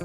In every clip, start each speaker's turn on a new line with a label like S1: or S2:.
S1: I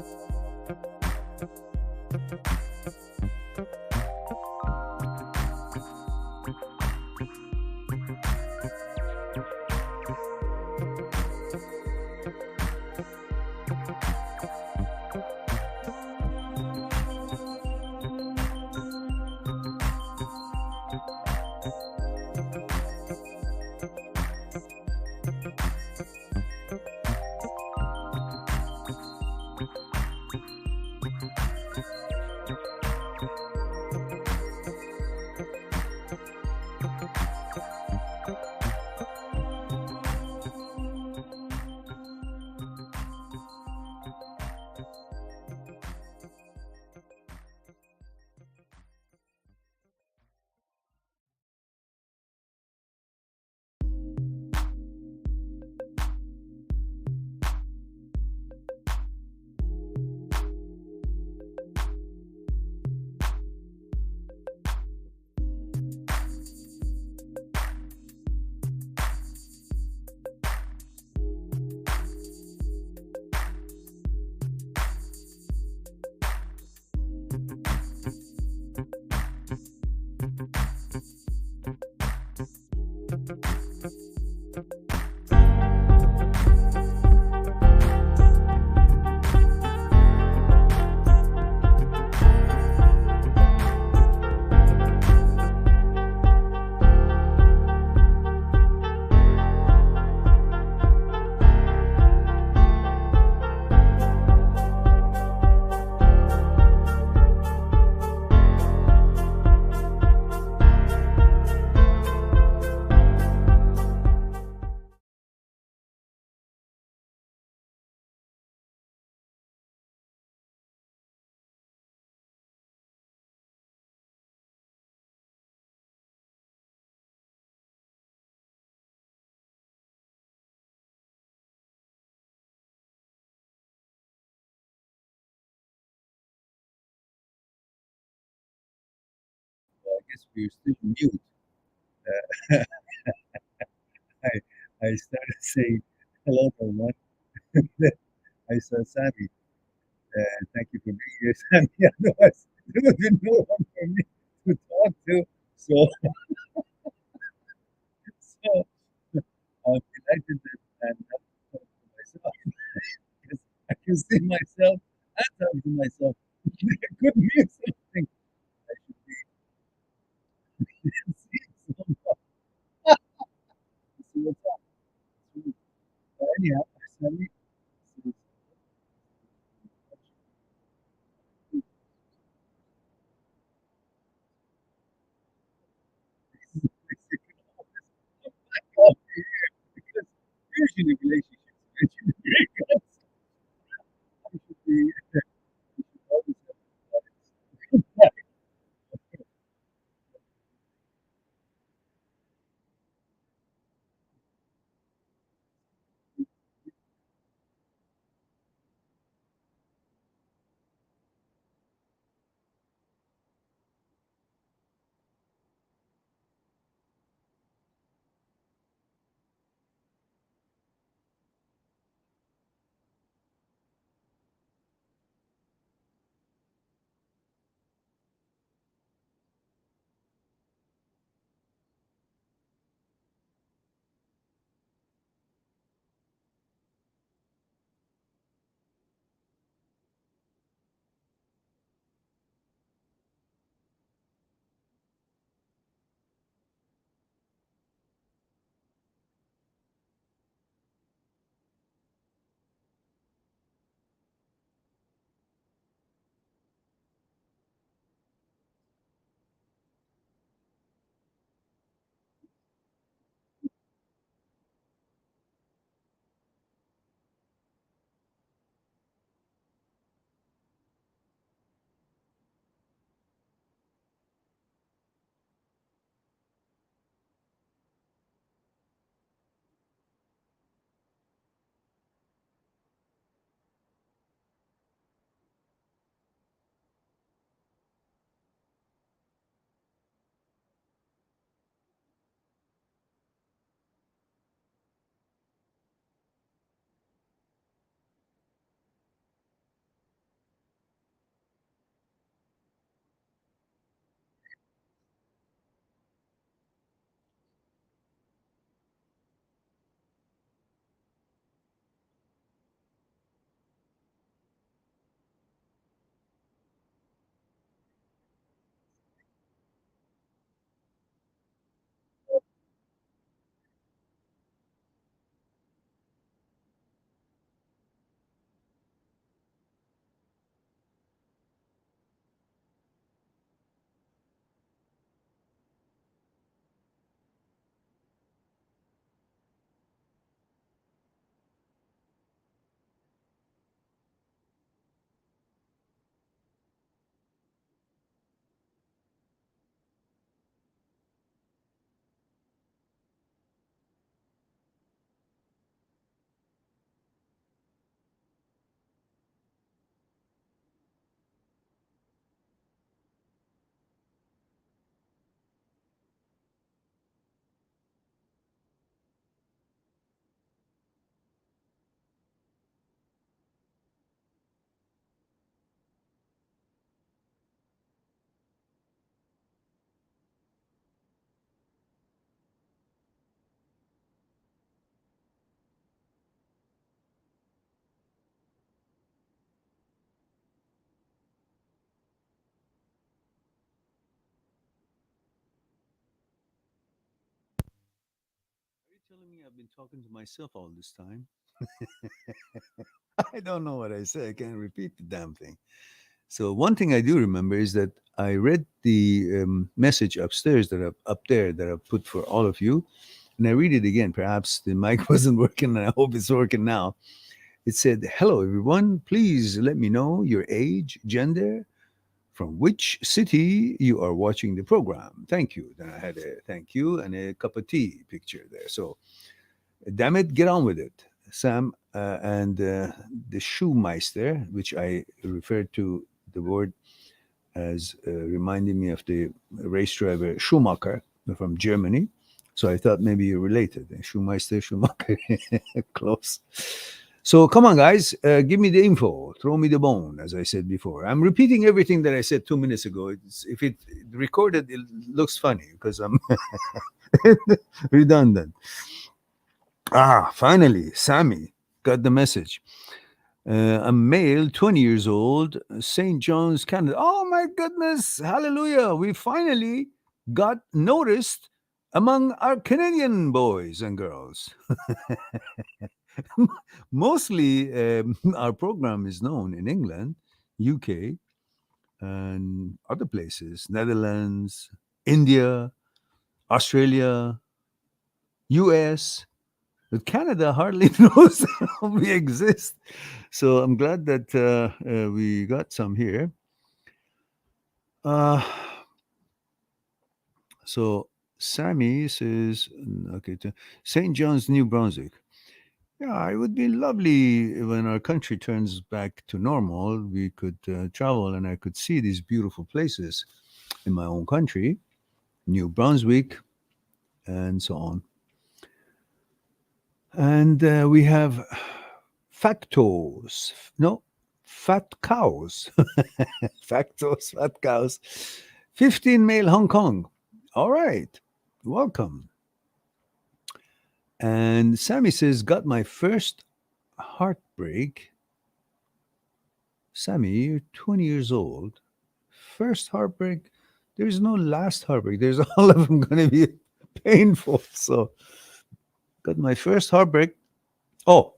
S1: guess we're still mute. Uh, I, I started saying hello to one. I saw Sammy. Thank you for being here, Sammy. Otherwise, there would be no one for me to talk to. So, so I'm delighted that I'm not talking to myself because I can see myself and talk to myself. I could mute something. I should be seeing someone. See what's up. Anyhow, Sammy. So, because usually relationships eventually break up. I should be always have telling me I've been talking to myself all this time? I don't know what I say. I can't repeat the damn thing. So one thing I do remember is that I read the message upstairs that up there that I put for all of you, and I read it again. Perhaps the mic wasn't working, and I hope it's working now. It said, "Hello, everyone. Please let me know your age, gender, from which city you are watching the program. Thank you." Then I had a thank you and a cup of tea picture there. So, damn it, get on with it. Sam and the Shoemeister, which I referred to the word as reminding me of the race driver Schumacher from Germany. So I thought maybe you're related. Schumacher, Schumacher, close. So come on, guys, give me the info. Throw me the bone, as I said before. I'm repeating everything that I said 2 minutes ago. If it recorded, it looks funny because I'm redundant. Ah, finally, Sammy got the message. A male, 20 years old, St. John's, Canada. Oh my goodness, hallelujah. We finally got noticed among our Canadian boys and girls. Mostly, our program is known in England, UK, and other places, Netherlands, India, Australia, US. But Canada hardly knows we exist. So I'm glad that we got some here. Uh, so Sammy says, okay, St. John's, New Brunswick. Yeah, it would be lovely when our country turns back to normal. We could travel and I could see these beautiful places in my own country, New Brunswick, and so on. And we have factos, no, fat cows, factos, fat cows, 15 male Hong Kong. All right, welcome. And Sammy says, got my first heartbreak. Sammy, you're 20 years old. First heartbreak. There's no last heartbreak. There's all of them going to be painful. So, got my first heartbreak. Oh,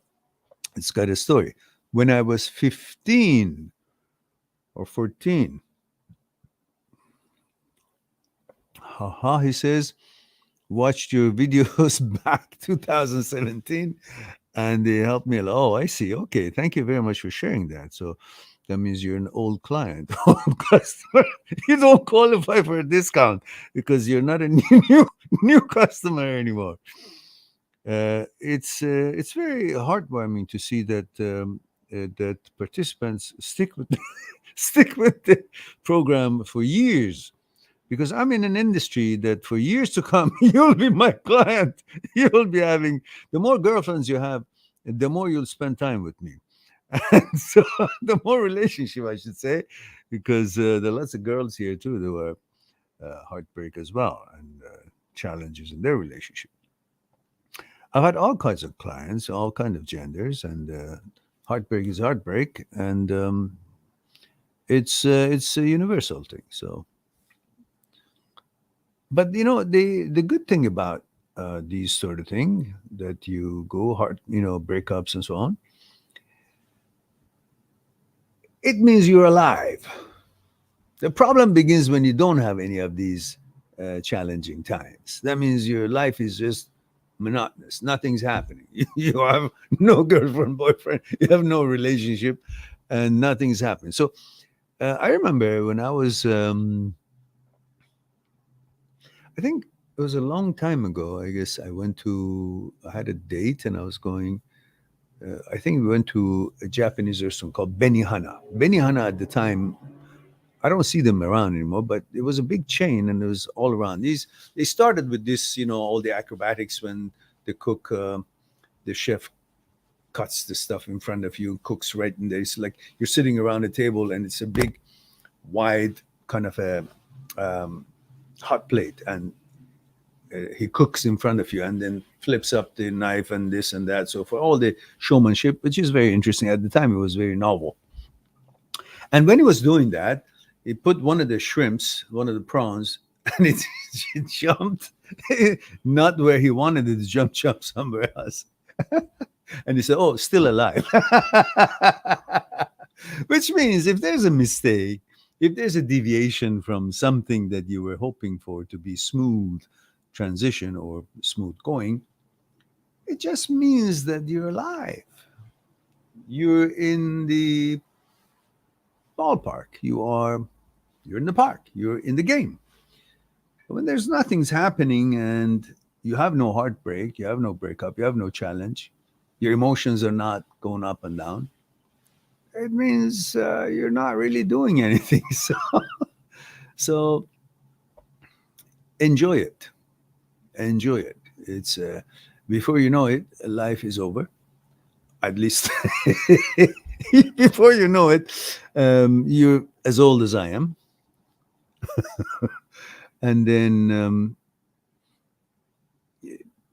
S1: it's got a story. When I was 15 or 14, haha, he says, watched your videos back 2017 and they helped me a lot. Oh, I see. Okay. Thank you very much for sharing that. So that means you're an old client, old customer. You don't qualify for a discount because you're not a new customer anymore. It's very heartwarming to see that that participants stick with stick with the program for years, because I'm in an industry that for years to come, you'll be my client. You'll be having, the more girlfriends you have, the more you'll spend time with me. And so the more relationship, I should say, because there are lots of girls here too that were heartbreak as well and challenges in their relationship. I've had all kinds of clients, all kinds of genders, and heartbreak is heartbreak, and it's a universal thing. So, but the good thing about these sort of thing that you go hard, breakups and so on, it means you're alive. The problem begins when you don't have any of these challenging times. That means your life is just monotonous. Nothing's happening. You have no girlfriend, boyfriend. You have no relationship, and nothing's happening. So I remember when I was, I think it was a long time ago. I guess I had a date and I was going. I think we went to a Japanese restaurant called Benihana. Benihana at the time, I don't see them around anymore, but it was a big chain and it was all around. They started with this, all the acrobatics when the cook, the chef cuts the stuff in front of you, cooks right in there. It's like you're sitting around a table and it's a big, wide kind of a hot plate, and he cooks in front of you and then flips up the knife and this and that. So for all the showmanship, which is very interesting at the time, it was very novel. And when he was doing that, he put one of the shrimps, one of the prawns, and it jumped Not where he wanted it to jump somewhere else. And he said, "Oh, still alive." Which means if there's a mistake, if there's a deviation from something that you were hoping for to be smooth transition or smooth going, it just means that you're alive. You're in the ballpark. You're in the park. You're in the game. When there's nothing's happening and you have no heartbreak, you have no breakup, you have no challenge, your emotions are not going up and down, it means you're not really doing anything. So enjoy it. Enjoy it. It's before you know it, life is over. At least before you know it, you're as old as I am, and then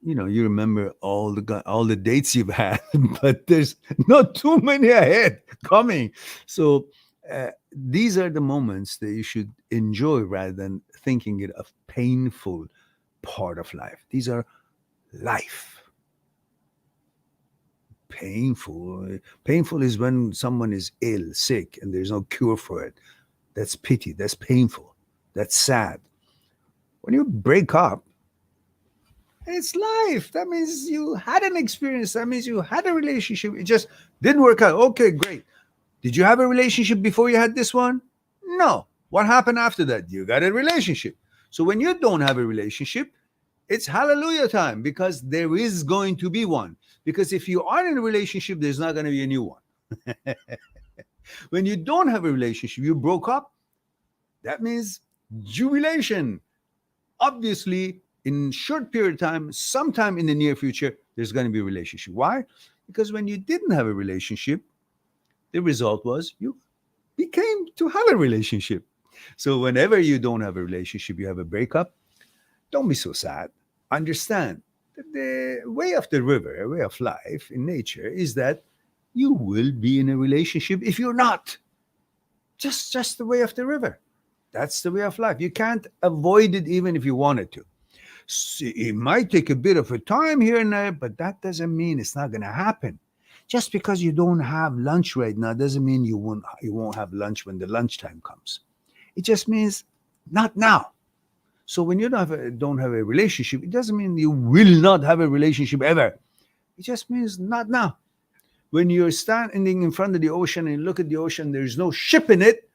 S1: you remember all the dates you've had, but there's not too many ahead coming. So these are the moments that you should enjoy rather than thinking it a painful part of life. These are life. Painful is when someone is ill, sick, and there's no cure for it. That's pity. That's painful. That's sad. When you break up, it's life. That means you had an experience. That means you had a relationship. It just didn't work out. Okay, great. Did you have a relationship before you had this one? No. What happened after that? You got a relationship. So when you don't have a relationship, it's hallelujah time because there is going to be one. Because if you are in a relationship, there's not going to be a new one. When you don't have a relationship, you broke up, that means jubilation. Obviously, in short period of time, sometime in the near future, there's going to be a relationship. Why? Because when you didn't have a relationship, the result was you became to have a relationship. So whenever you don't have a relationship, you have a breakup, don't be so sad. Understand that the way of the river, a way of life in nature is that you will be in a relationship if you're not. Just the way of the river. That's the way of life. You can't avoid it even if you wanted to. It might take a bit of a time here and there, but that doesn't mean it's not going to happen. Just because you don't have lunch right now doesn't mean you won't have lunch when the lunchtime comes. It just means not now. So when you don't have a relationship, it doesn't mean you will not have a relationship ever. It just means not now. When you're standing in front of the ocean and look at the ocean, there's no ship in it.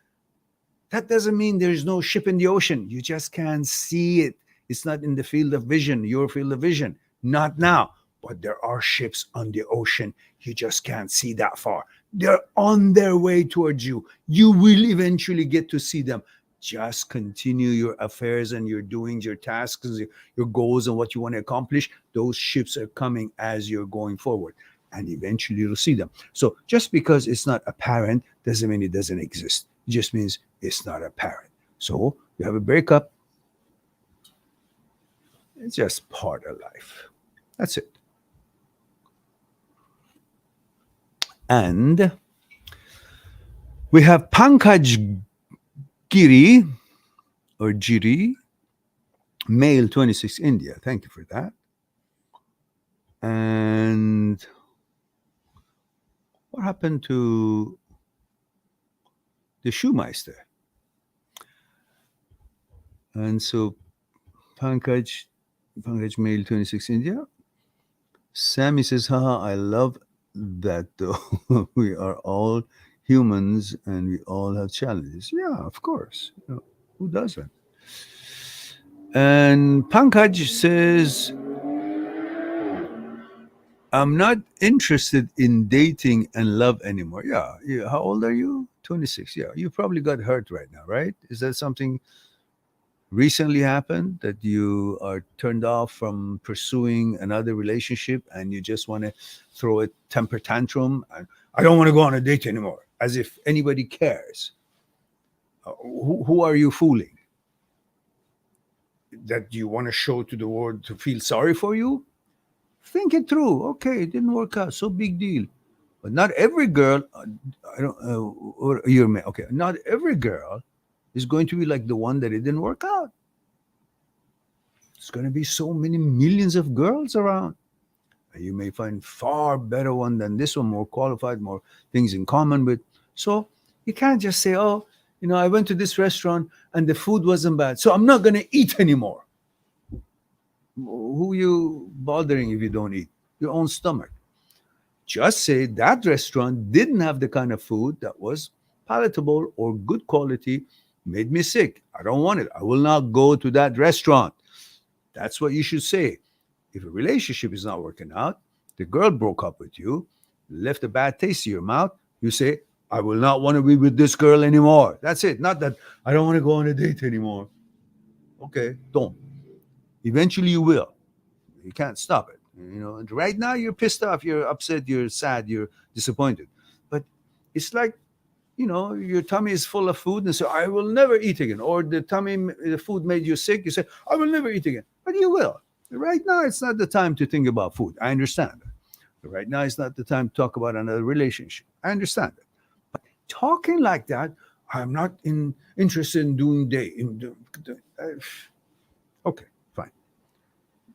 S1: That doesn't mean there's no ship in the ocean. You just can't see it. It's not in the field of vision, your field of vision. Not now. But there are ships on the ocean. You just can't see that far. They're on their way towards you. You will eventually get to see them. Just continue your affairs and your doings, your tasks, your goals, and what you want to accomplish. Those ships are coming as you're going forward. And eventually you'll see them. So just because it's not apparent doesn't mean it doesn't exist. It just means it's not apparent. So you have a breakup. It's just part of life. That's it. And we have Pankaj Giri or Giri, male 26, India. Thank you for that. And what happened to the Shoemeister? And so Pankaj male 26, India. Sammy says, haha, I love that though. We are all humans and we all have challenges. Yeah, of course. Who doesn't? And Pankaj says, I'm not interested in dating and love anymore. Yeah. How old are you? 26. Yeah. You probably got hurt right now, right? Is that something recently happened that you are turned off from pursuing another relationship and you just want to throw a temper tantrum and I don't want to go on a date anymore, as if anybody cares? Who are you fooling? That you want to show to the world to feel sorry for you? Think it through. Okay, it didn't work out. So big deal. But not every girl, I don't, or you're okay. Not every girl is going to be like the one that it didn't work out. There's going to be so many millions of girls around. And you may find far better one than this one, more qualified, more things in common with. So you can't just say, oh, I went to this restaurant and the food wasn't bad, so I'm not going to eat anymore. Who you bothering if you don't eat? Your own stomach. Just say that restaurant didn't have the kind of food that was palatable or good quality, made me sick. I don't want it. I will not go to that restaurant. That's what you should say. If a relationship is not working out, the girl broke up with you, left a bad taste in your mouth, you say, I will not want to be with this girl anymore. That's it. Not that I don't want to go on a date anymore. Okay, don't. Eventually you will. You can't stop it. And right now you're pissed off, you're upset, you're sad, you're disappointed. But it's like, your tummy is full of food and so I will never eat again. Or the food made you sick, you say, I will never eat again. But you will. Right now it's not the time to think about food. I understand that. But right now it's not the time to talk about another relationship. I understand that. But talking like that, I'm not interested in doing okay, fine.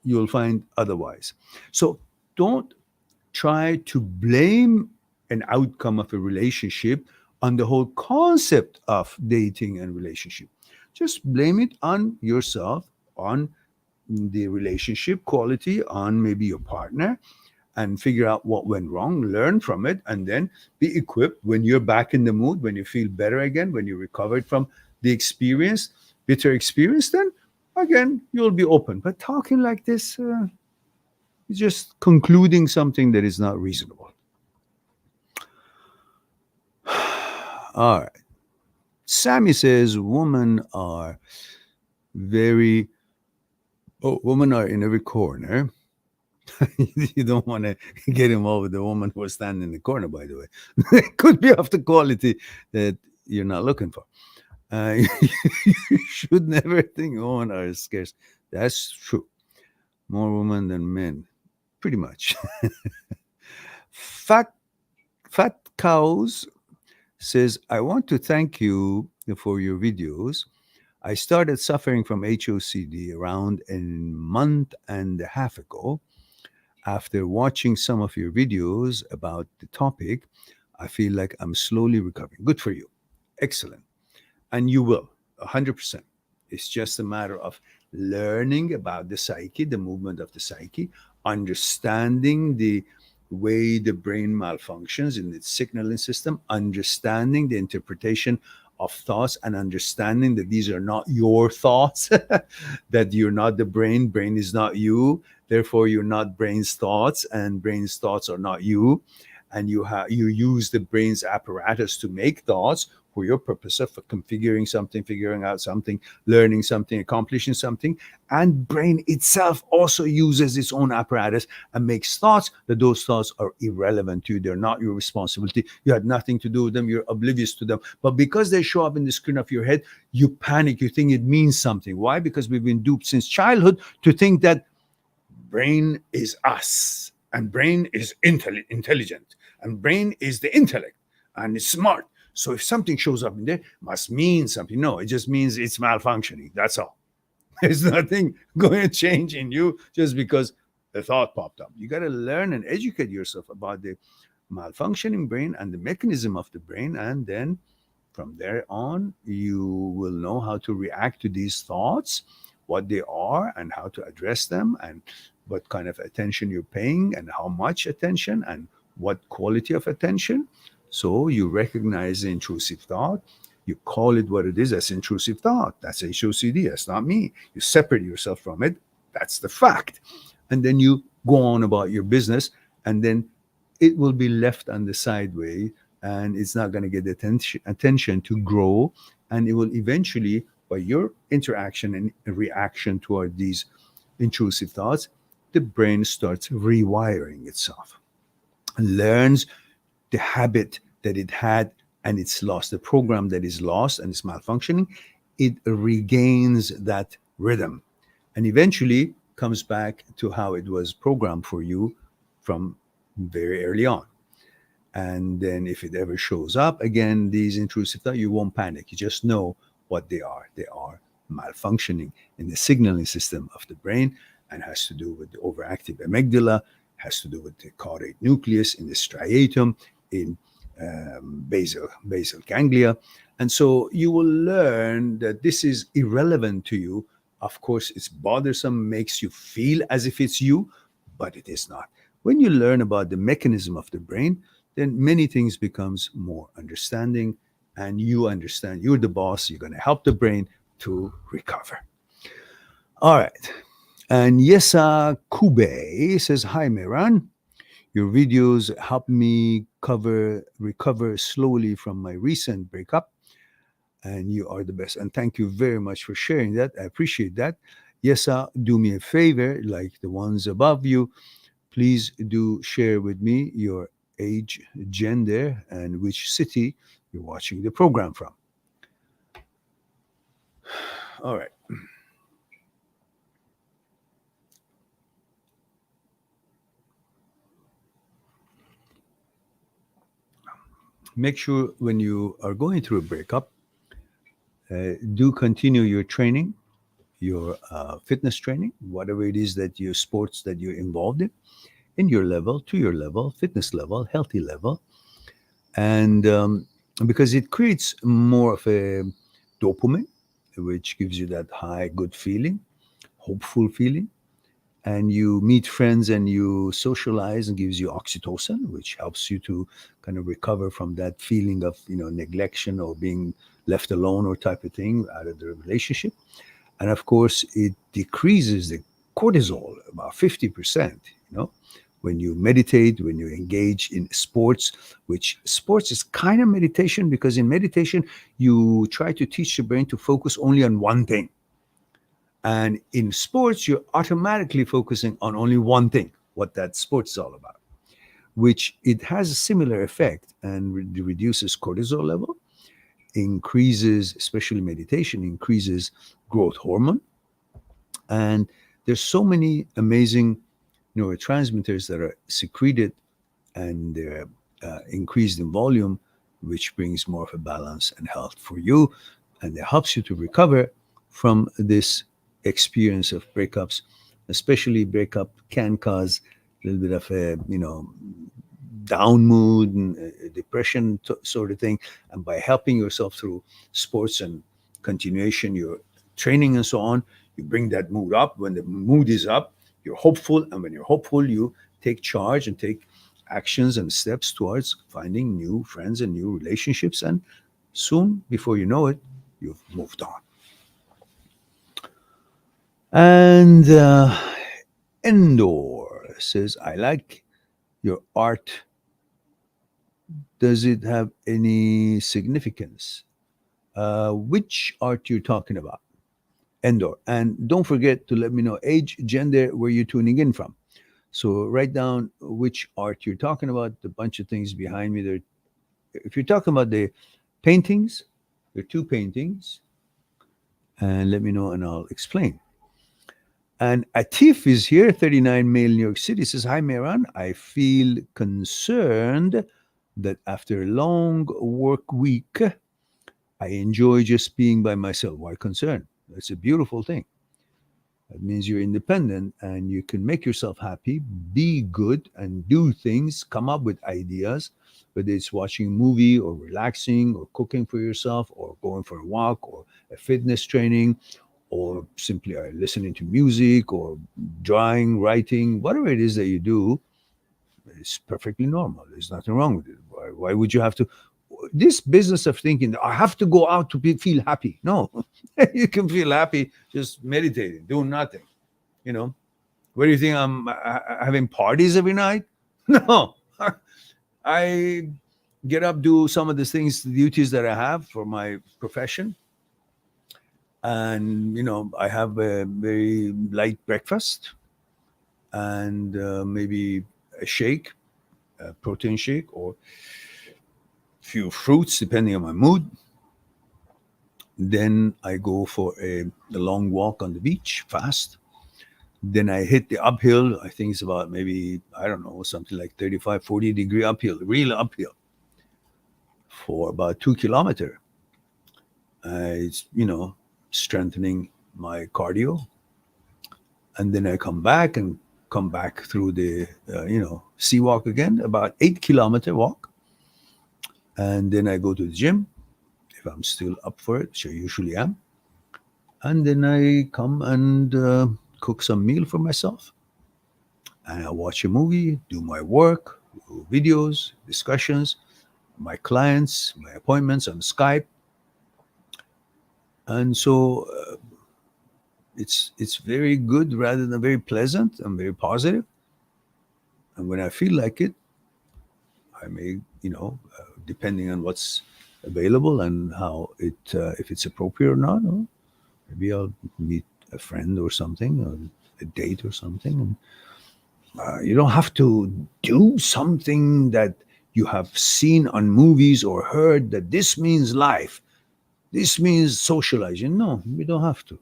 S1: You'll find otherwise. So don't try to blame an outcome of a relationship on the whole concept of dating and relationship. Just blame it on yourself, on the relationship quality, on maybe your partner, and figure out what went wrong, learn from it, and then be equipped when you're back in the mood, when you feel better again, when you recovered from the experience, bitter experience, then again, you'll be open. But talking like this is just concluding something that is not reasonable. All right. Sammy says women are in every corner. You don't want to get involved with the woman who was standing in the corner, by the way. It could be of the quality that you're not looking for. You should never think women are scarce. That's true. More women than men, pretty much. Fat Cows says, I want to thank you for your videos. I started suffering from HOCD around a month and a half ago. After watching some of your videos about the topic, I feel like I'm slowly recovering. Good for you. Excellent. And you will, 100%. It's just a matter of learning about the psyche, the movement of the psyche, understanding the way the brain malfunctions in its signaling system, understanding the interpretation of thoughts, and understanding that these are not your thoughts, that you're not the brain is not you, therefore you're not brain's thoughts, and brain's thoughts are not you, and you use the brain's apparatus to make thoughts for your purpose of configuring something, figuring out something, learning something, accomplishing something. And brain itself also uses its own apparatus and makes thoughts, that those thoughts are irrelevant to you. They're not your responsibility. You had nothing to do with them. You're oblivious to them. But because they show up in the screen of your head, you panic. You think it means something. Why? Because we've been duped since childhood to think that brain is us, and brain is intelligent, and brain is the intellect, and it's smart. So if something shows up in there, must mean something. No, it just means it's malfunctioning. That's all. There's nothing going to change in you just because a thought popped up. You got to learn and educate yourself about the malfunctioning brain and the mechanism of the brain. And then from there on, you will know how to react to these thoughts, what they are, and how to address them, and what kind of attention you're paying, and how much attention, and what quality of attention. So you recognize the intrusive thought. You call it what it is. That's intrusive thought. That's HOCD. That's not me. You separate yourself from it. That's the fact. And then you go on about your business, and then it will be left on the sideway, and it's not going to get attention to grow. And it will eventually, by your interaction and reaction toward these intrusive thoughts, the brain starts rewiring itself and learns the habit that it had, and it's lost, the program that is lost and is malfunctioning. It regains that rhythm and eventually comes back to how it was programmed for you from very early on. And then if it ever shows up again, these intrusive thoughts, you won't panic. You just know what they are. They are malfunctioning in the signaling system of the brain, and has to do with the overactive amygdala, has to do with the caudate nucleus in the striatum, in basal ganglia. And so you will learn that this is irrelevant to you. Of course, it's bothersome, makes you feel as if it's you, but it is not. When you learn about the mechanism of the brain, then many things becomes more understanding, and you understand you're the boss. You're going to help the brain to recover. All right. And Yesa Kube says, "Hi, Mehran. Your videos help me recover slowly from my recent breakup, and you are the best." And thank you very much for sharing that. I appreciate that. Yesa, do me a favor, like the ones above you, please do share with me your age, gender, and which city you're watching the program from. All right. Make sure when you are going through a breakup, do continue your training, your fitness training, whatever it is that your sports that you're involved in your level, to your level, fitness level, healthy level. And because it creates more of a dopamine, which gives you that high, good feeling, hopeful feeling. And you meet friends and you socialize and gives you oxytocin, which helps you to kind of recover from that feeling of neglection or being left alone or type of thing out of the relationship. And of course, it decreases the cortisol about 50%. When you meditate, when you engage in sports, which sports is kind of meditation, because in meditation you try to teach the brain to focus only on one thing. And in sports, you're automatically focusing on only one thing, what that sport is all about, which it has a similar effect and reduces cortisol level, increases, especially meditation, increases growth hormone. And there's so many amazing neurotransmitters that are secreted, and they're increased in volume, which brings more of a balance and health for you. And it helps you to recover from this experience of breakups. Especially breakup can cause a little bit of a down mood and depression sort of thing. And by helping yourself through sports and continuation, your training and so on, you bring that mood up. When the mood is up, you're hopeful, and when you're hopeful, you take charge and take actions and steps towards finding new friends and new relationships. And soon, before you know it, you've moved on. And Endor says, "I like your art. Does it have any significance?" Which art you're talking about, Endor? And don't forget to let me know age, gender, where you're tuning in from. So write down which art you're talking about. A bunch of things behind me there. If you're talking about the paintings, there are two paintings, and let me know and I'll explain. And Atif is here, 39 male, New York City, says, "Hi, Mehran. I feel concerned that after a long work week, I enjoy just being by myself." Why concerned? That's a beautiful thing. That means you're independent and you can make yourself happy, be good, and do things, come up with ideas, whether it's watching a movie or relaxing or cooking for yourself or going for a walk or a fitness training or simply listening to music or drawing, writing, whatever it is that you do. It's perfectly normal. There's nothing wrong with it. Why would you have to? This business of thinking, I have to go out to feel happy. No, you can feel happy just meditating, doing nothing. You know, where do you think I'm having parties every night? No, I get up, do some of the things, the duties that I have for my profession. And, I have a very light breakfast and maybe a shake, a protein shake, or few fruits depending on my mood. Then I go for a long walk on the beach, fast. Then I hit the uphill. I think it's about maybe, I don't know, something like 35, 40-degree uphill, real uphill for about 2 kilometers. It's, strengthening my cardio, and then I come back and come back through the sea walk again, about 8 kilometer walk, and then I go to the gym if I'm still up for it, which I usually am, and then I come and cook some meal for myself, and I watch a movie, do my work, do videos, discussions, my clients, my appointments on Skype, and so it's very good rather than very pleasant and very positive. And when I feel like it, I may, depending on what's available and how it, if it's appropriate or not, or maybe I'll meet a friend or something, or a date or something. And, you don't have to do something that you have seen on movies or heard that this means life, this means socializing. No, we don't have to.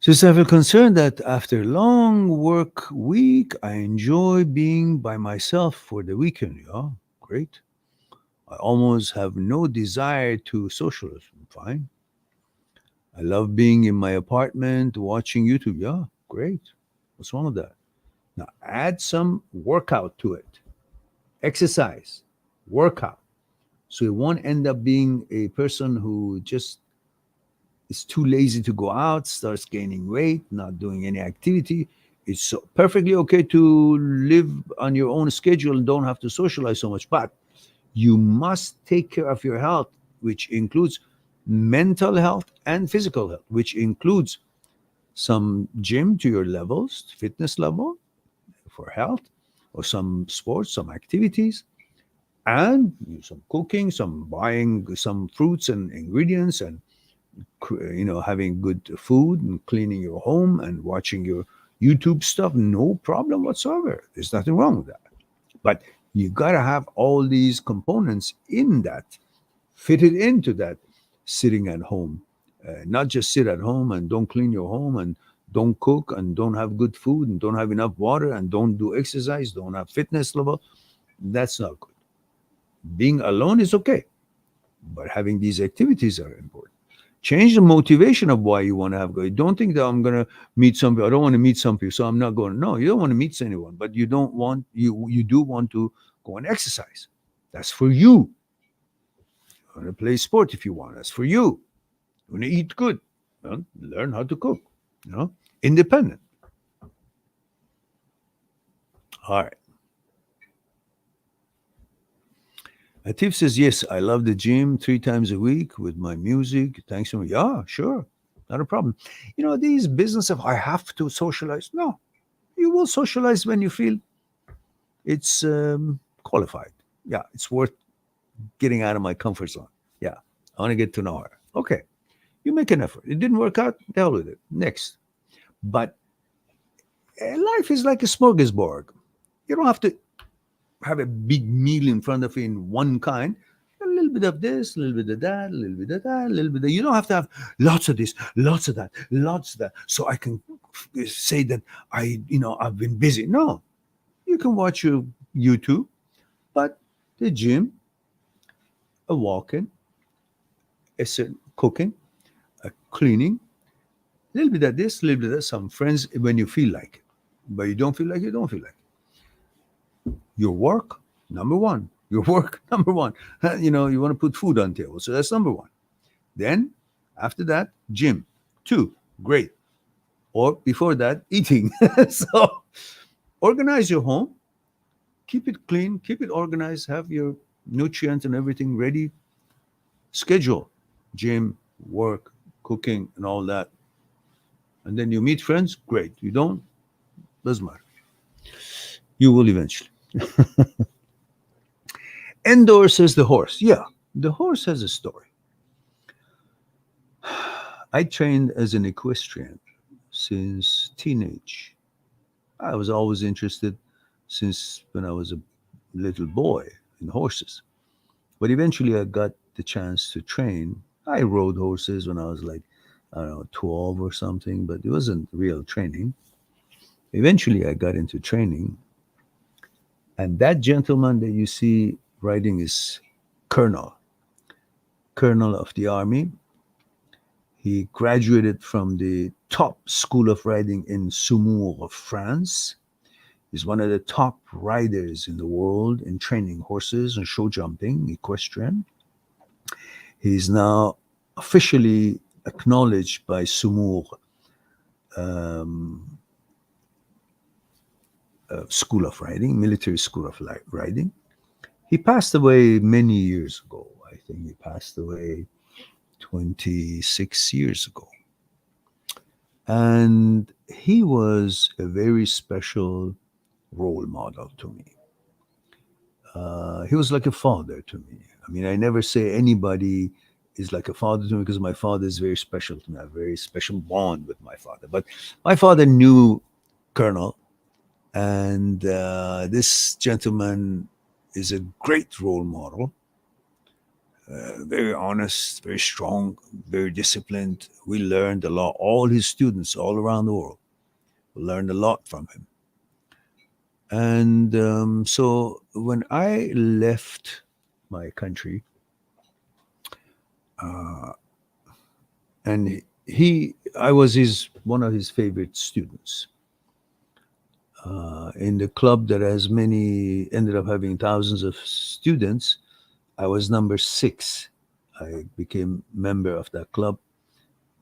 S1: Since I feel concerned that after a long work week, I enjoy being by myself for the weekend. Yeah, great. I almost have no desire to socialize. Fine. I love being in my apartment watching YouTube. Yeah, great. What's wrong with that? Now add some workout to it. Exercise, workout. So you won't end up being a person who just is too lazy to go out, starts gaining weight, not doing any activity. It's perfectly okay to live on your own schedule and don't have to socialize so much. But you must take care of your health, which includes mental health and physical health, which includes some gym to your levels, fitness level for health, or some sports, some activities, and some cooking, some buying some fruits and ingredients, and having good food and cleaning your home and watching your YouTube stuff. No problem whatsoever. There's nothing wrong with that. But you got to have all these components in that, fitted into that sitting at home. Not just sit at home and don't clean your home and don't cook and don't have good food and don't have enough water and don't do exercise, don't have fitness level. That's not good. Being alone is okay, but having these activities are important. Change the motivation of why you want to have go. Don't think that I'm going to meet some people. I don't want to meet some people, so I'm not going. No, you don't want to meet anyone, but you do want to go and exercise. That's for you. You want to play sport if you want. That's for you. You want to eat good. Well, learn how to cook. Independent. All right. Atif says, yes, I love the gym 3 times a week with my music. Thanks so much. Yeah, sure. Not a problem. These business of I have to socialize. No, you will socialize when you feel it's qualified. Yeah, it's worth getting out of my comfort zone. Yeah, I want to get to know her. Okay, you make an effort. It didn't work out, the hell with it. Next. But life is like a smorgasbord. You don't have to have a big meal in front of you in one kind. A little bit of this, a little bit of that, a little bit of that, a little bit of that. You don't have to have lots of this, lots of that, lots of that. So I can say that I've been busy. No, you can watch your YouTube, but the gym, a walking, a cooking, a cleaning, a little bit of this, a little bit of that. Some friends when you feel like it, but you don't feel like you don't feel like it. Your work, number one. Your work, number one. You want to put food on the table. So that's number one. Then, after that, gym. 2, great. Or before that, eating. So, organize your home. Keep it clean. Keep it organized. Have your nutrients and everything ready. Schedule. Gym, work, cooking, and all that. And then you meet friends. Great. You don't? Doesn't matter. You will eventually. Endor says the horse. Yeah, the horse has a story. I trained as an equestrian since teenage. I was always interested since when I was a little boy in horses. But eventually I got the chance to train. I rode horses when I was like, I don't know, 12 or something, but it wasn't real training. Eventually I got into training. And that gentleman that you see riding is colonel of the army. He graduated from the top school of riding in Saumur, France. He's one of the top riders in the world in training horses and show jumping, equestrian. He's now officially acknowledged by Saumur um, School of Riding, military school of riding. He passed away many years ago. I think he passed away 26 years ago. And he was a very special role model to me. He was like a father to me. I mean, I never say anybody is like a father to me because my father is very special to me. I have a very special bond with my father. But my father knew Colonel, and this gentleman is a great role model. Very honest, very strong, very disciplined. We learned a lot. All his students all around the world learned a lot from him. And so when I left my country, uh, and I was his one of his favorite students in the club that has many, ended up having thousands of students. I was number 6. I became member of that club,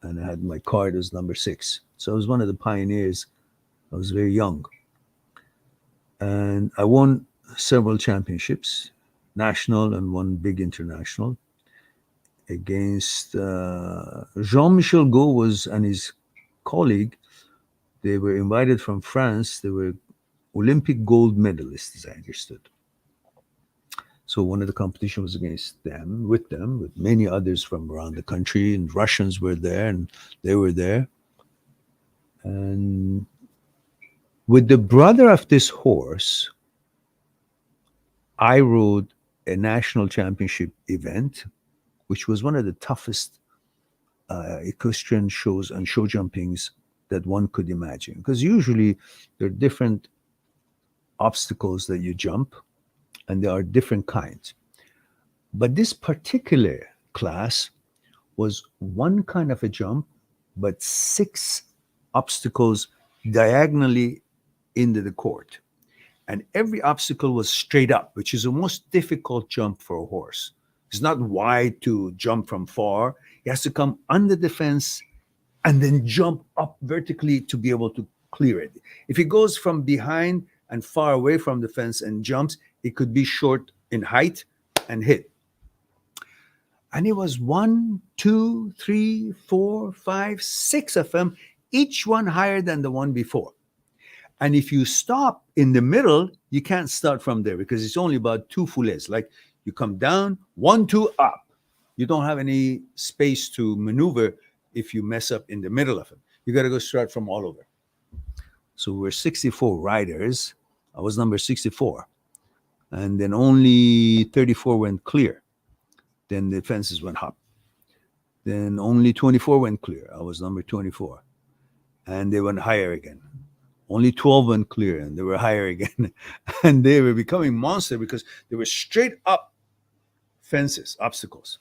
S1: and I had my card as number 6. So I was one of the pioneers. I was very young, and I won several championships, national and one big international, against Jean-Michel Gault was and his colleague. They were invited from France. They were Olympic gold medalists, as I understood. So one of the competition was against them, with many others from around the country, and Russians were there, and they were there. And with the brother of this horse, I rode a national championship event, which was one of the toughest equestrian shows and show jumpings that one could imagine. Because usually there are different obstacles that you jump, and there are different kinds. But this particular class was one kind of a jump, but 6 obstacles diagonally into the court. And every obstacle was straight up, which is the most difficult jump for a horse. It's not wide to jump from far. He has to come under the fence and then jump up vertically to be able to clear it. If he goes from behind and far away from the fence and jumps, it could be short in height and hit. And it was 1, 2, 3, 4, 5, 6 of them, each one higher than the one before. And if you stop in the middle, you can't start from there because it's only about 2 foulées. Like you come down, 1, 2, up. You don't have any space to maneuver if you mess up in the middle of it. You got to go start from all over. So we're 64 riders. I was number 64. And then only 34 went clear. Then the fences went up. Then only 24 went clear. I was number 24. And they went higher again. Only 12 went clear, and they were higher again. And they were becoming monster because they were straight up fences, obstacles.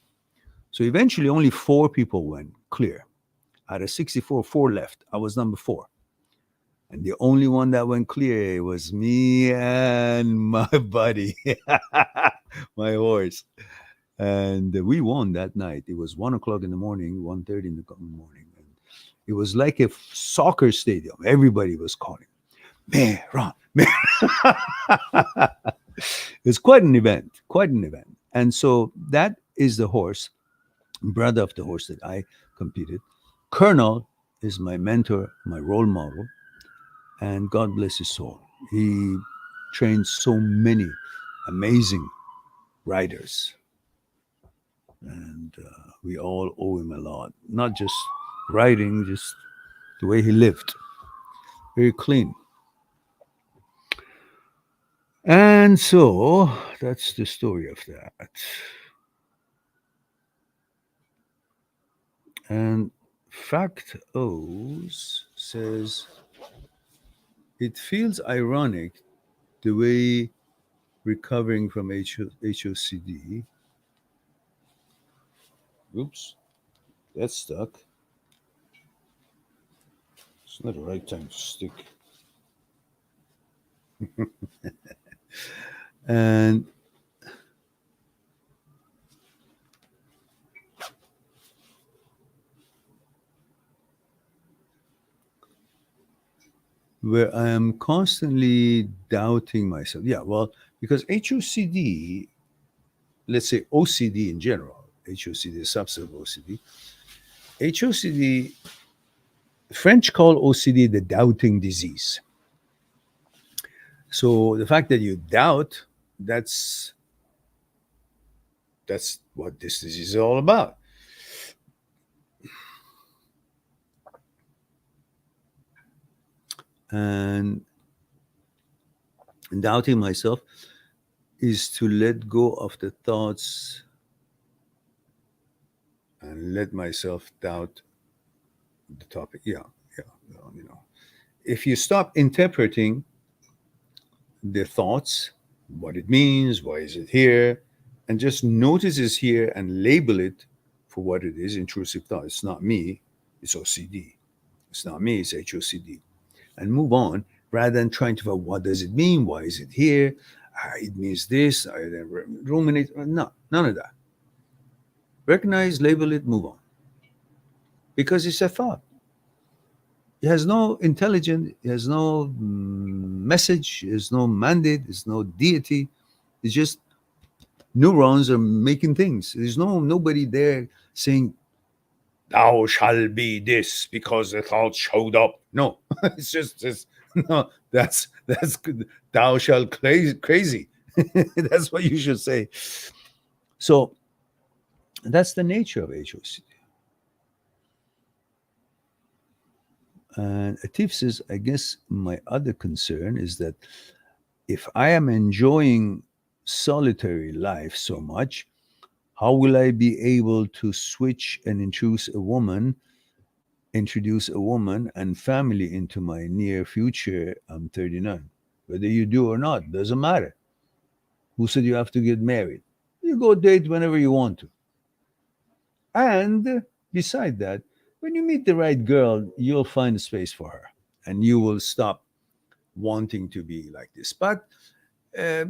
S1: So eventually only 4 people went clear. Out of 64, 4 left. I was number 4. And the only one that went clear was me and my buddy, my horse. And we won that night. It was 1 o'clock in the morning, 1:30 in the morning. And it was like a soccer stadium. Everybody was calling, Mehran, Mehran. It's quite an event, quite an event. And so that is the horse, brother of the horse that I competed. Colonel is my mentor, my role model, and God bless his soul. He trained so many amazing riders, and we all owe him a lot. Not just riding, just the way he lived, very clean. And so that's the story of that. And Fact O's says, it feels ironic the way recovering from HOCD. Oops, that's stuck. It's not the right time to stick. And where I am constantly doubting myself. Yeah, well, because HOCD, let's say OCD in general, HOCD is a subset of OCD. HOCD, French call OCD the doubting disease. So the fact that you doubt, that's that's what this disease is all about. And doubting myself is to let go of the thoughts and let myself doubt the topic. Yeah, yeah, you know. If you stop interpreting the thoughts, what it means, why is it here, and just notice it's here and label it for what it is, intrusive thought. It's not me, it's OCD. It's not me, it's HOCD. And move on rather than trying to find what does it mean, why is it here, it means this, I then ruminate. No, none of that. Recognize, label it, move on. Because it's a thought. It has no intelligence, it has no message, there's no mandate, there's no deity. It's just neurons are making things. There's nobody there saying, "Thou shall be this because the thought showed up." No, it's just this. No, that's good. Thou shall crazy. That's what you should say. So that's the nature of HOCD. And Atif says, I guess my other concern is that if I am enjoying solitary life so much, how will I be able to switch and introduce a woman and family into my near future? I'm 39. Whether you do or not, doesn't matter. Who said you have to get married? You go date whenever you want to. And beside that, when you meet the right girl, you'll find a space for her and you will stop wanting to be like this. But uh,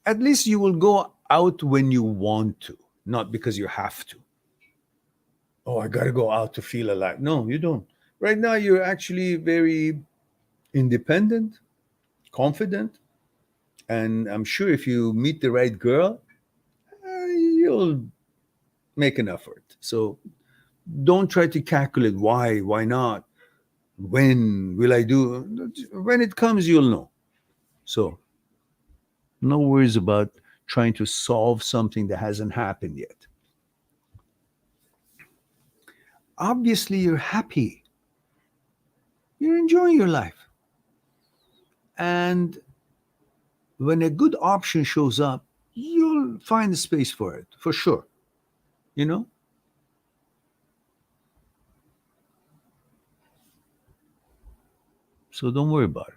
S1: at least you will go out when you want to, not because you have to. Oh, I got to go out to feel alive. No, you don't. Right now, you're actually very independent, confident, and I'm sure if you meet the right girl, you'll make an effort. So don't try to calculate why not, when will I do. When it comes, you'll know. So no worries about trying to solve something that hasn't happened yet. Obviously, you're happy. You're enjoying your life. And when a good option shows up, you'll find a space for it, for sure. You know? So don't worry about it.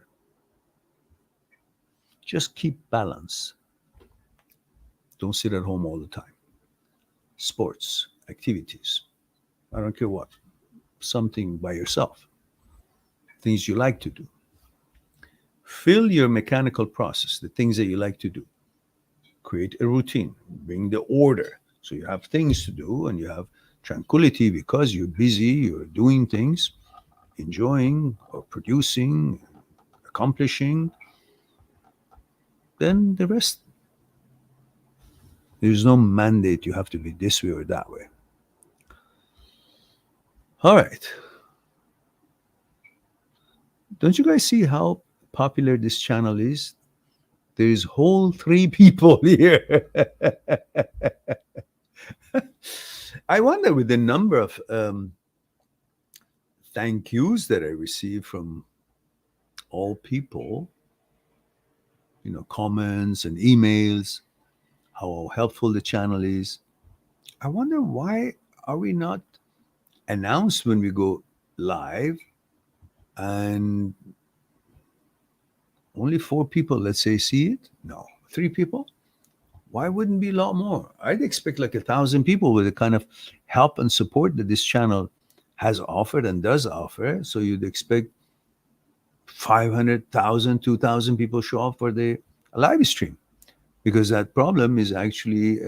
S1: Just keep balance. Don't sit at home all the time. Sports, activities, I don't care what. Something by yourself. Things you like to do. Fill your mechanical process, the things that you like to do. Create a routine. Bring the order. So you have things to do and you have tranquility because you're busy, you're doing things, enjoying or producing, accomplishing. Then the rest, there's no mandate you have to be this way or that way. All right. Don't you guys see how popular this channel is? There's whole 3 people here. I wonder with the number of thank yous that I receive from all people, comments and emails, how helpful the channel is. I wonder why are we not announced when we go live and only 4 people, let's say, see it? No, 3 people? Why wouldn't be a lot more? I'd expect like 1,000 people with the kind of help and support that this channel has offered and does offer. So you'd expect 500,000, 2,000 people show up for the live stream because that problem is actually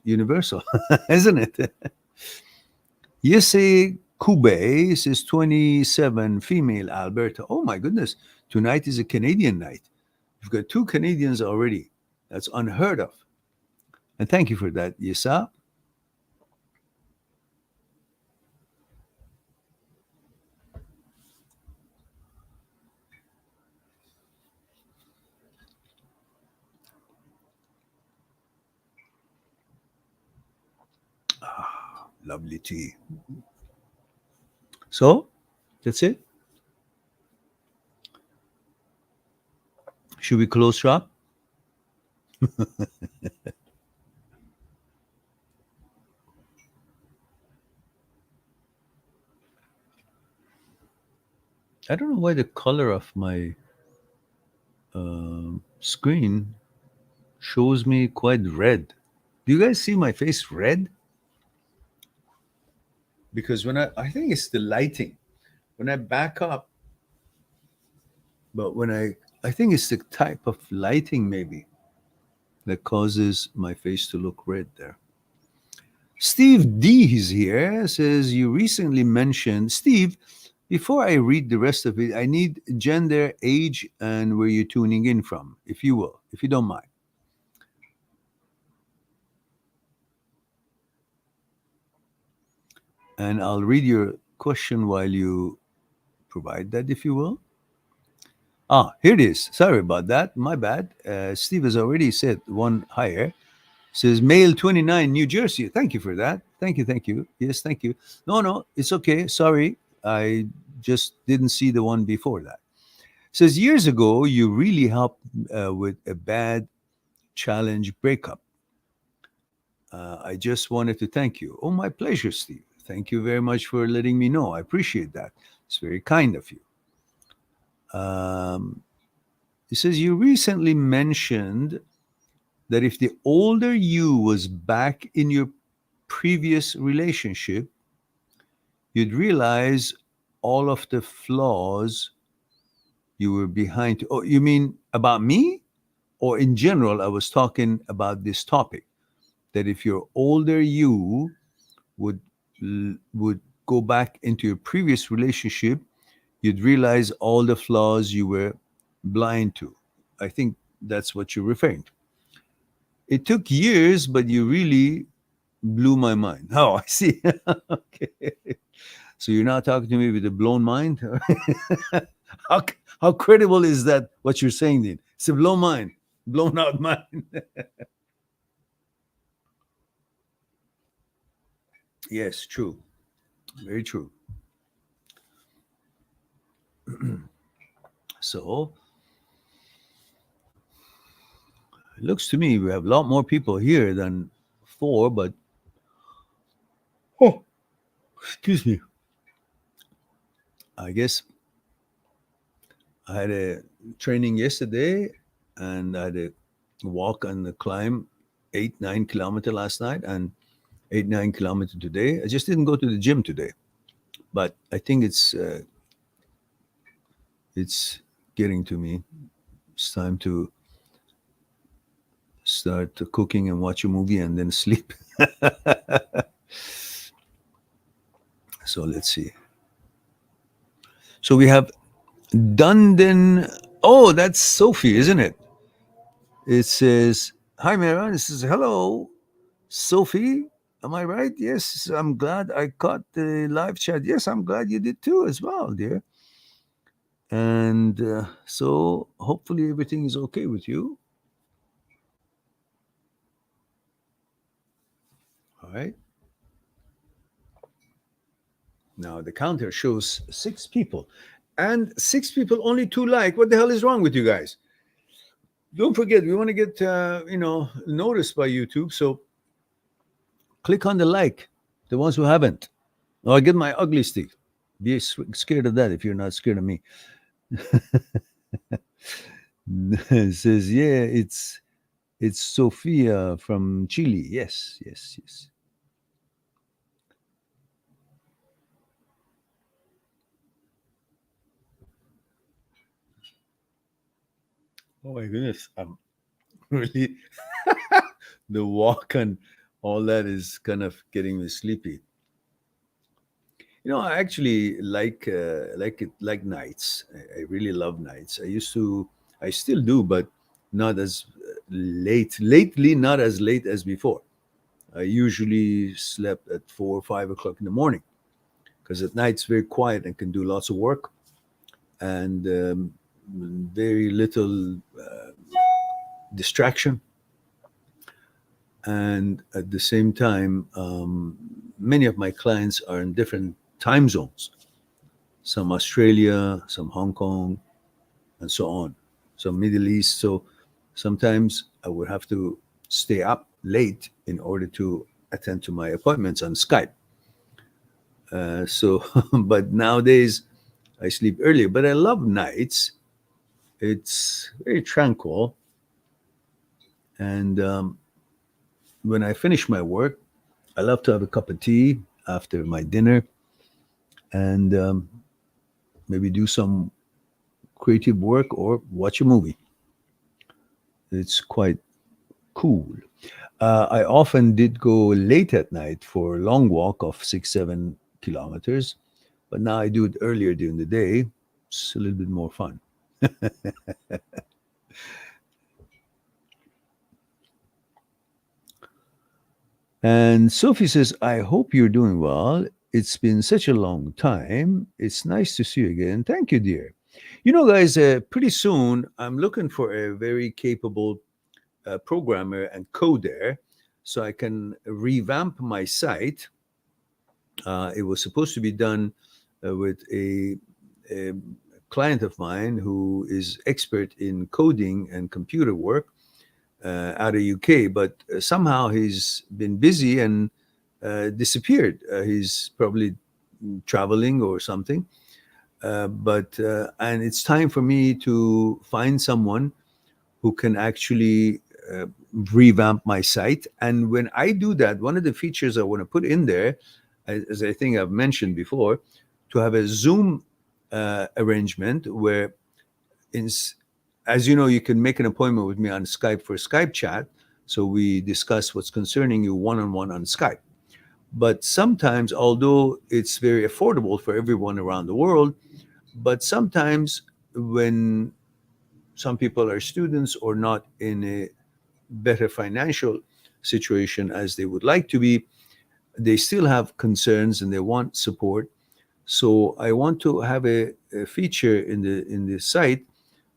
S1: universal, isn't it? Yese Kube says 27, female, Alberta. Oh my goodness, tonight is a Canadian night. You've got 2 Canadians already. That's unheard of. And thank you for that, Yesa. Lovely tea. So, that's it. Should we close shop? I don't know why the color of my screen shows me quite red. Do you guys see my face red? Because when I think it's the lighting. When I back up, but when I think it's the type of lighting maybe that causes my face to look red there. Steve D is here, says you recently mentioned, Steve, before I read the rest of it, I need gender, age, and where you're tuning in from, if you will, if you don't mind. And I'll read your question while you provide that, if you will. Ah, here it is. Sorry about that. My bad. Steve has already said one higher. Says male 29, New Jersey. Thank you for that. Thank you. Thank you. Yes, thank you. No, it's okay. Sorry. I just didn't see the one before that. Says years ago, you really helped with a bad challenge breakup. I just wanted to thank you. Oh, my pleasure, Steve. Thank you very much for letting me know. I appreciate that. It's very kind of you. He says, you recently mentioned that if the older you was back in your previous relationship, you'd realize all of the flaws you were behind. Oh, you mean about me? Or in general, I was talking about this topic that if your older you would go back into your previous relationship, you'd realize all the flaws you were blind to. I think that's what you're referring to. It took years, but you really blew my mind. Oh, I see. Okay. So you're not talking to me with a blown mind? how, how credible is that, what you're saying then? It's a blown mind, blown out mind. Yes, true. Very true. So it looks to me we have a lot more people here than 4, but oh, excuse me. I guess I had a training yesterday and I had a walk and a climb 8-9 kilometer last night and 8-9 kilometer today. I just didn't go to the gym today, but I think it's getting to me. It's time to start cooking and watch a movie and then sleep. So let's see. So we have Dundon. Oh, that's Sophie, isn't it? It says, hi, Mara. It says, hello, Sophie. Am I right? Yes, I'm glad I caught the live chat. Yes, I'm glad you did too, as well, dear. And so hopefully everything is okay with you. All right. Now the counter shows 6 people. And 6 people, only 2 like. What the hell is wrong with you guys? Don't forget, we want to get noticed by YouTube. So click on the like, the ones who haven't. Or get my ugly stick. Be scared of that if you're not scared of me. It says, yeah, it's Sophia from Chile. Yes. Oh my goodness. I'm really the walk and all that is kind of getting me sleepy. I actually like nights. I really love nights. I still do, but not as late. Lately, not as late as before. I usually slept at 4 or 5 o'clock in the morning because at night it's very quiet and can do lots of work and very little distraction. And at the same time, many of my clients are in different time zones, some Australia, some Hong Kong, and so on, some Middle East. So sometimes I would have to stay up late in order to attend to my appointments on Skype. But nowadays I sleep earlier. But I love nights. It's very tranquil. And when I finish my work, I love to have a cup of tea after my dinner and maybe do some creative work or watch a movie. It's quite cool. I often did go late at night for a long walk of 6, 7 kilometers, but now I do it earlier during the day. It's a little bit more fun. And Sophie says, I hope you're doing well. It's been such a long time. It's nice to see you again. Thank you, dear. Guys, pretty soon I'm looking for a very capable programmer and coder so I can revamp my site. It was supposed to be done with a client of mine who is expert in coding and computer work out of UK, but somehow he's been busy and disappeared. He's probably traveling or something. But and it's time for me to find someone who can actually revamp my site. And when I do that, one of the features I want to put in there, as I think I've mentioned before, to have a Zoom arrangement where, in, as you know, you can make an appointment with me on Skype for Skype chat. So we discuss what's concerning you one-on-one on Skype. But sometimes, although it's very affordable for everyone around the world, but sometimes when some people are students or not in a better financial situation as they would like to be, they still have concerns and they want support. So I want to have a feature in the site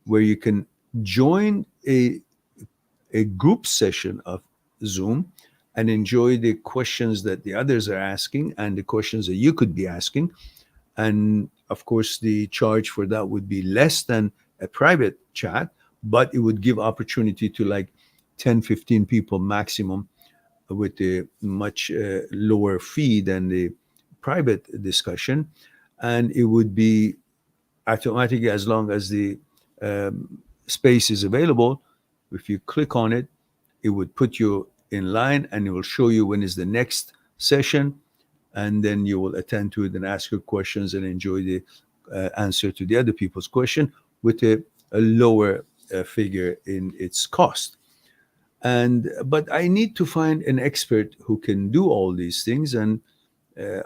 S1: where you can join a group session of Zoom and enjoy the questions that the others are asking and the questions that you could be asking. And of course, the charge for that would be less than a private chat, but it would give opportunity to like 10, 15 people maximum with a much lower fee than the private discussion. And it would be automatically, as long as the space is available, if you click on it, it would put you in line and it will show you when is the next session. And then you will attend to it and ask your questions and enjoy the answer to the other people's question with a lower figure in its cost. But I need to find an expert who can do all these things and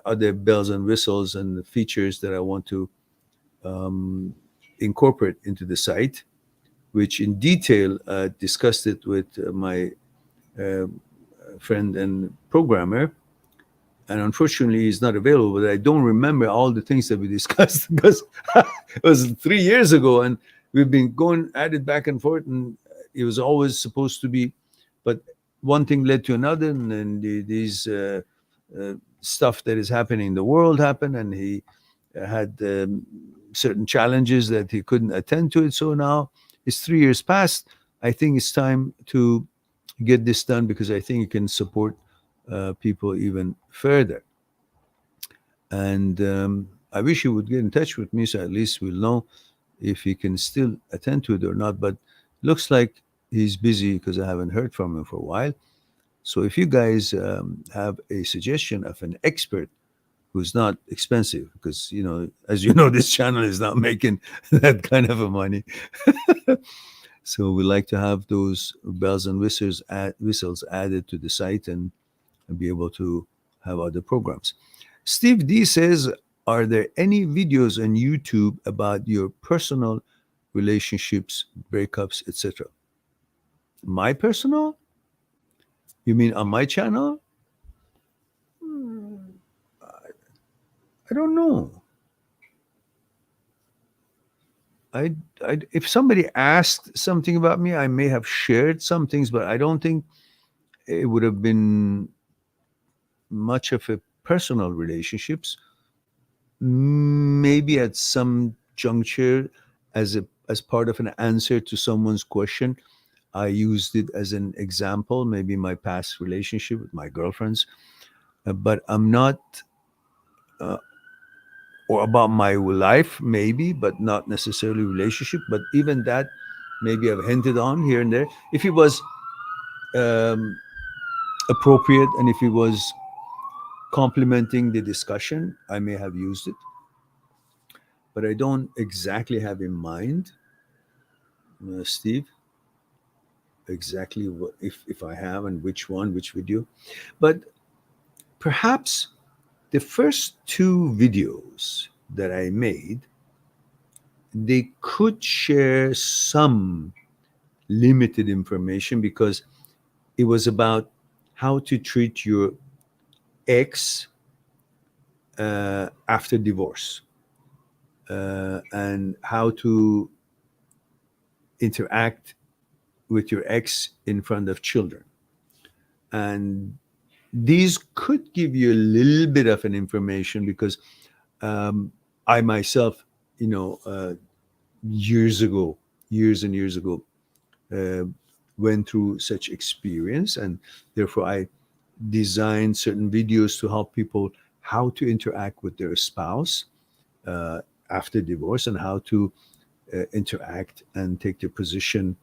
S1: other bells and whistles and the features that I want to incorporate into the site, which in detail discussed it with my uh, friend and programmer. And unfortunately, he's not available. But I don't remember all the things that we discussed because it was 3 years ago, and we've been going at it back and forth. And it was always supposed to be, but one thing led to another, and then these stuff that is happening in the world happened, and he had certain challenges that he couldn't attend to it. So now it's 3 years past. I think it's time to get this done because I think it can support people even further. And I wish he would get in touch with me so at least we'll know if he can still attend to it or not. But looks like he's busy because I haven't heard from him for a while. So if you guys have a suggestion of an expert who's not expensive, because as you know, this channel is not making that kind of a money. So we like to have those bells and whistles added to the site and be able to have other programs. Steve D says, are there any videos on YouTube about your personal relationships, breakups, etc.? My personal? You mean on my channel? Hmm, I don't know. If somebody asked something about me, I may have shared some things, but I don't think it would have been much of a personal relationships. Maybe at some juncture, as part of an answer to someone's question, I used it as an example. Maybe my past relationship with my girlfriends, but I'm not, uh, or about my life, maybe, but not necessarily relationship. But even that, maybe I've hinted on here and there. If it was um, appropriate and if it was complementing the discussion, I may have used it, but I don't exactly have in mind, Steve, exactly what, if I have, and which one, which video. But perhaps the first two videos that I made, they could share some limited information because it was about how to treat your ex after divorce, and how to interact with your ex in front of children. And these could give you a little bit of an information because um, I myself, you know, years ago, years and years ago, uh, went through such experience, and therefore I designed certain videos to help people how to interact with their spouse uh, after divorce, and how to interact and take their position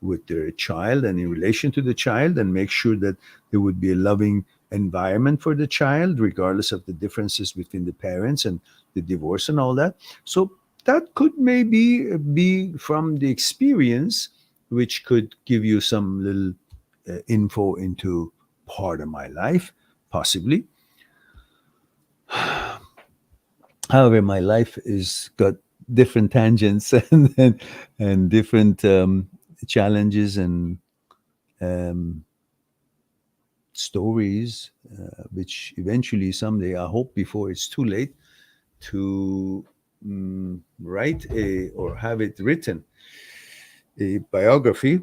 S1: with their child and in relation to the child, and make sure that there would be a loving environment for the child regardless of the differences between the parents and the divorce and all that. So that could maybe be from the experience, which could give you some little info into part of my life, possibly. However, my life is got different tangents and different challenges and um, stories, which eventually someday, I hope before it's too late, to write a or have it written, a biography,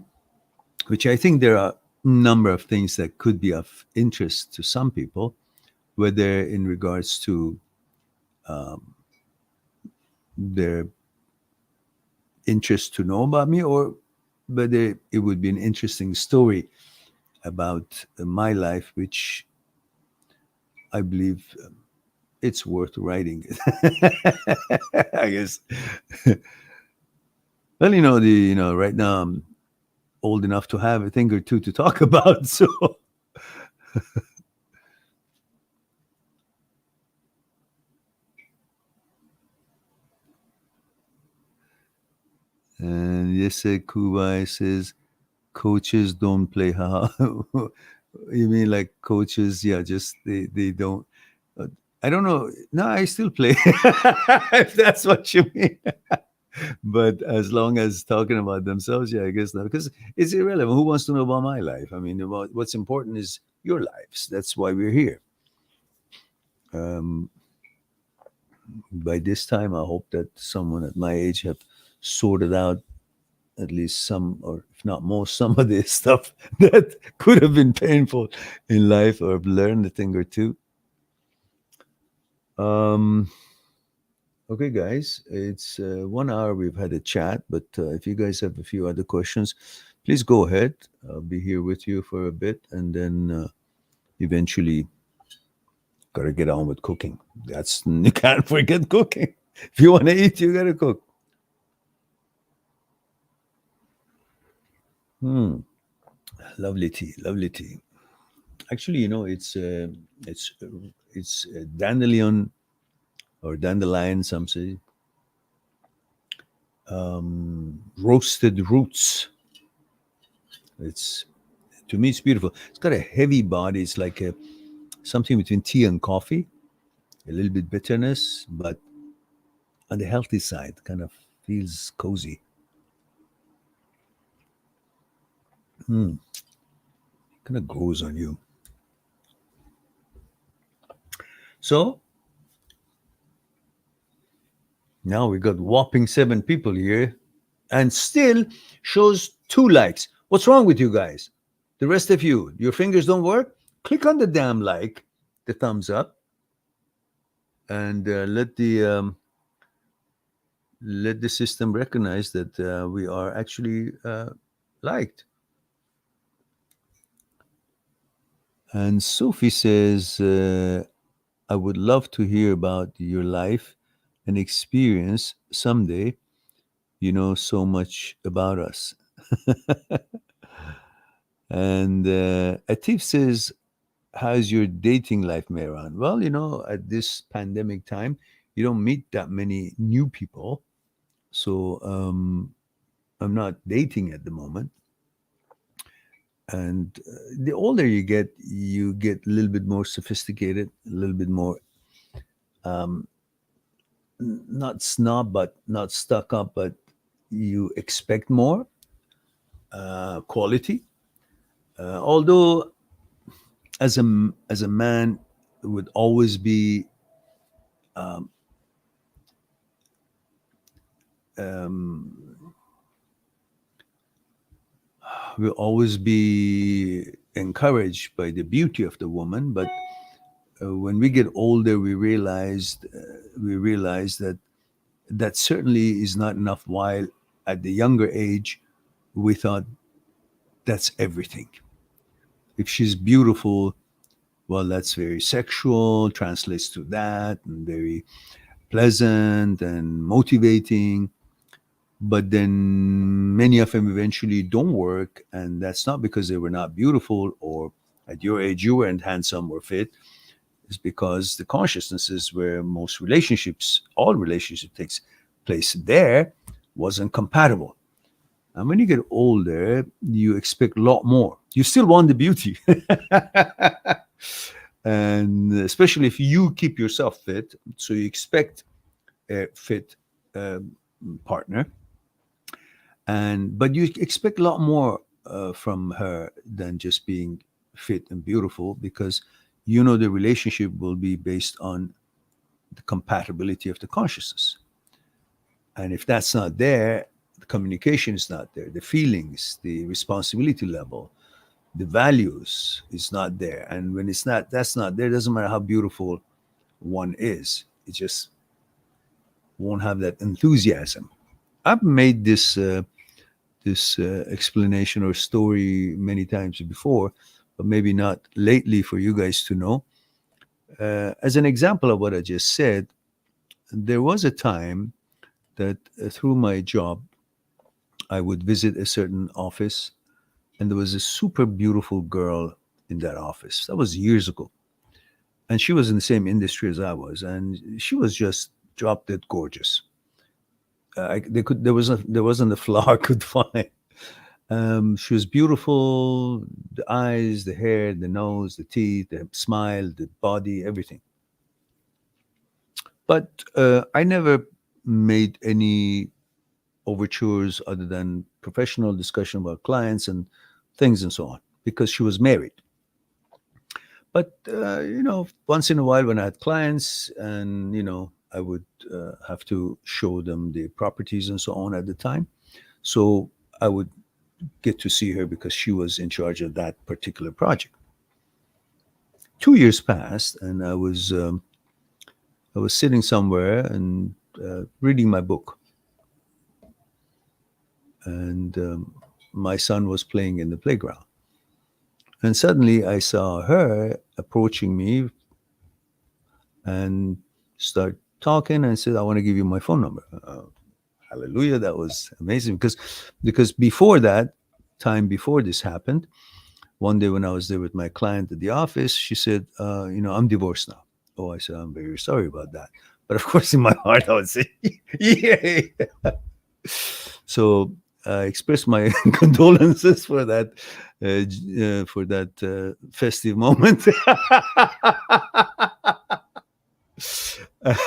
S1: which I think there are a number of things that could be of interest to some people, whether in regards to their interest to know about me, or whether it would be an interesting story about my life, which I believe it's worth writing. I guess. Well, right now I'm old enough to have a thing or two to talk about. So, and Yese Kubai says, coaches don't play. Haha. You mean like coaches? Yeah, just they don't. uh, I don't know. No, I still play. If that's what you mean. But as long as talking about themselves, yeah, I guess not, because it's irrelevant. Who wants to know about my life? I mean, about what's important is your lives. That's why we're here. Um, by this time, I hope that someone at my age have sorted out at least some, or if not most, some of the stuff that could have been painful in life, or have learned a thing or two. Um, okay, guys, it's 1 hour we've had a chat, but if you guys have a few other questions, please go ahead. I'll be here with you for a bit, and then eventually gotta get on with cooking. That's you can't forget cooking. If you want to eat, you gotta cook. Hmm. Lovely tea, lovely tea. Actually, it's dandelion or dandelion, some say, roasted roots. It's to me, it's beautiful. It's got a heavy body. It's like a something between tea and coffee. A little bit bitterness, but on the healthy side, kind of feels cozy. Hmm. Kind of grows on you. So now we got whopping 7 people here, and still shows 2 likes. What's wrong with you guys? The rest of you, your fingers don't work? Click on the damn like, the thumbs up, and let the system recognize that we are actually liked. And Sophie says, I would love to hear about your life and experience someday. You know so much about us. And Atif says, how's your dating life, Mehran? Well, at this pandemic time, you don't meet that many new people. So I'm not dating at the moment. And the older you get a little bit more sophisticated, a little bit more um, not snob, but not stuck up, but you expect more quality. Although, as a man, would always be um, um, will always be encouraged by the beauty of the woman, but when we get older, we realize that that certainly is not enough. While at the younger age, we thought that's everything. If she's beautiful, well, that's very sexual, translates to that, and very pleasant and motivating. But then many of them eventually don't work, and that's not because they were not beautiful or at your age you weren't handsome or fit. It's because the consciousnesses where most relationships, all relationship takes place there, wasn't compatible. And when you get older, you expect a lot more. You still want the beauty. And especially if you keep yourself fit, so you expect a fit um, partner, and but you expect a lot more from her than just being fit and beautiful, because the relationship will be based on the compatibility of the consciousness. And if that's not there, the communication is not there, the feelings, the responsibility level, the values is not there. And when that's not there, it doesn't matter how beautiful one is, it just won't have that enthusiasm. I've made this explanation or story many times before, but maybe not lately for you guys to know. As an example of what I just said, there was a time that through my job, I would visit a certain office, and there was a super beautiful girl in that office. That was years ago. And she was in the same industry as I was, and she was just drop dead gorgeous. There wasn't a flaw I could find. She was beautiful, the eyes, the hair, the nose, the teeth, the smile, the body, everything. But I never made any overtures other than professional discussion about clients and things and so on, because she was married. But once in a while when I had clients, and I would have to show them the properties and so on at the time. So I would get to see her because she was in charge of that particular project. 2 years passed, and I was sitting somewhere and reading my book, and my son was playing in the playground. And suddenly I saw her approaching me and start talking, and said, I want to give you my phone number. Hallelujah. That was amazing, because before that, time before this happened, one day when I was there with my client at the office, she said, I'm divorced now. Oh, I said, I'm very sorry about that. But of course, in my heart, I would say, yay. So express my condolences for that festive moment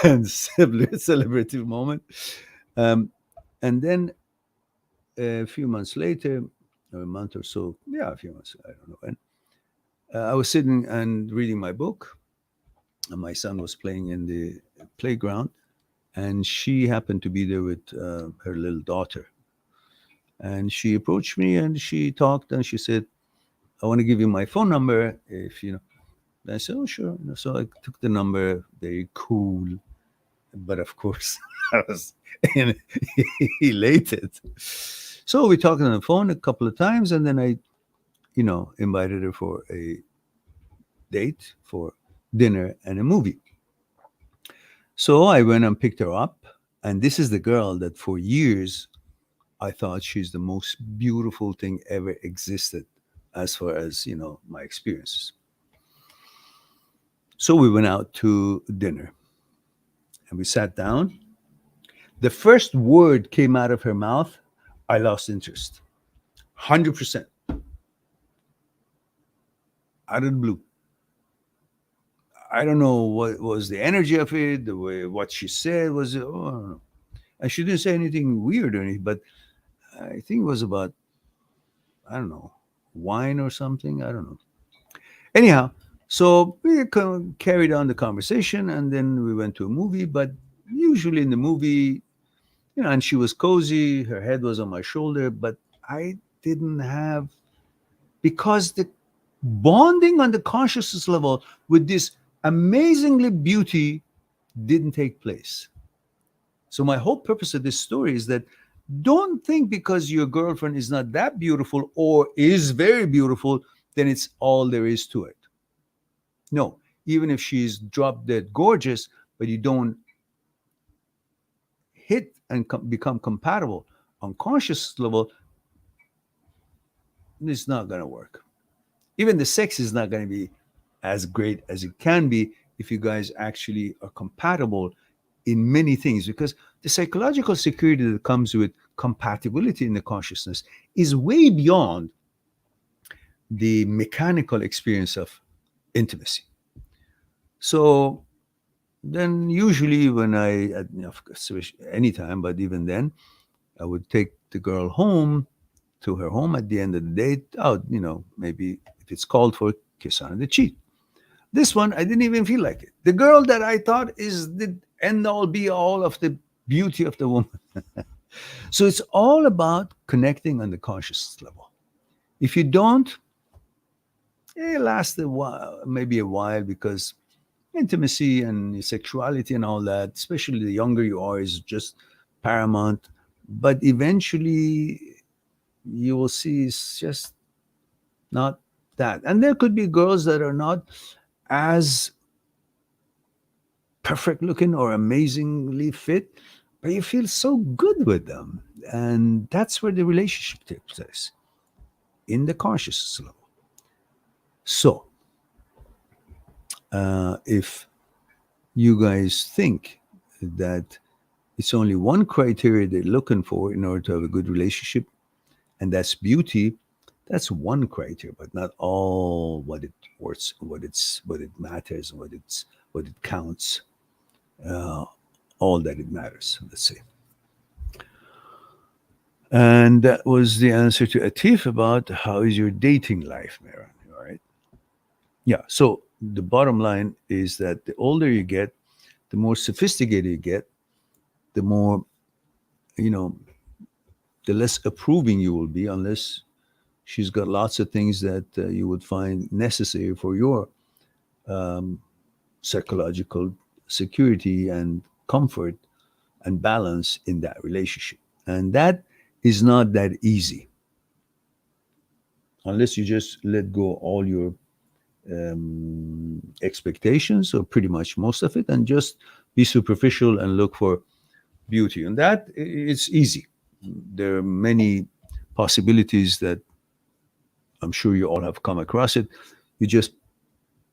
S1: and celebrative moment. Um, and then a few months later, or a month or so, yeah, a few months, I don't know when, I was sitting and reading my book, and my son was playing in the playground, and she happened to be there with her little daughter. And she approached me and she talked and she said, I want to give you my phone number if you know. And I said, oh, sure. So I took the number, very cool. But of course, I was elated. So we talked on the phone a couple of times, and then I, invited her for a date for dinner and a movie. So I went and picked her up, and this is the girl that for years I thought she's the most beautiful thing ever existed, as far as my experiences. So we went out to dinner, and we sat down. The first word came out of her mouth, I lost interest, 100%, out of the blue. I don't know what was the energy of it, the way what she said was. Oh, I don't know. And she didn't say anything weird or anything, but I think it was about, I don't know, wine or something. I don't know. Anyhow, so we carried on the conversation, and then we went to a movie. But usually in the movie, and she was cozy, her head was on my shoulder, but I didn't have, because the bonding on the consciousness level with this amazingly beauty didn't take place. So my whole purpose of this story is that don't think because your girlfriend is not that beautiful or is very beautiful, then it's all there is to it. No, even if she's drop dead gorgeous, but you don't hit and become compatible on conscious level, it's not going to work. Even the sex is not going to be as great as it can be if you guys actually are compatible in many things, because the psychological security that comes with compatibility in the consciousness is way beyond the mechanical experience of intimacy. So then usually when of course, anytime, but even then, I would take the girl home, to her home at the end of the day. Oh, maybe if it's called for, kiss on the cheek. This one, I didn't even feel like it. The girl that I thought is the end all be all of the beauty of the woman. So it's all about connecting on the conscious level. If you don't, it lasts a while, maybe a while, because intimacy and sexuality and all that, especially the younger you are, is just paramount. But eventually, you will see it's just not that. And there could be girls that are not as perfect looking or amazingly fit, but you feel so good with them. And that's where the relationship takes place, in the consciousness level. So, if you guys think that it's only one criteria they're looking for in order to have a good relationship, and that's beauty, that's one criteria, but not all what it worth, what it matters, what it counts, all that it matters. Let's say. And that was the answer to Atif about how is your dating life, Mara. All right. Yeah. So the bottom line is that the older you get, the more sophisticated you get, the more, the less approving you will be, unless she's got lots of things that you would find necessary for your psychological security and comfort and balance in that relationship. And that is not that easy, unless you just let go all your expectations, or pretty much most of it, and just be superficial and look for beauty. And that, it's easy. There are many possibilities that I'm sure you all have come across it. You just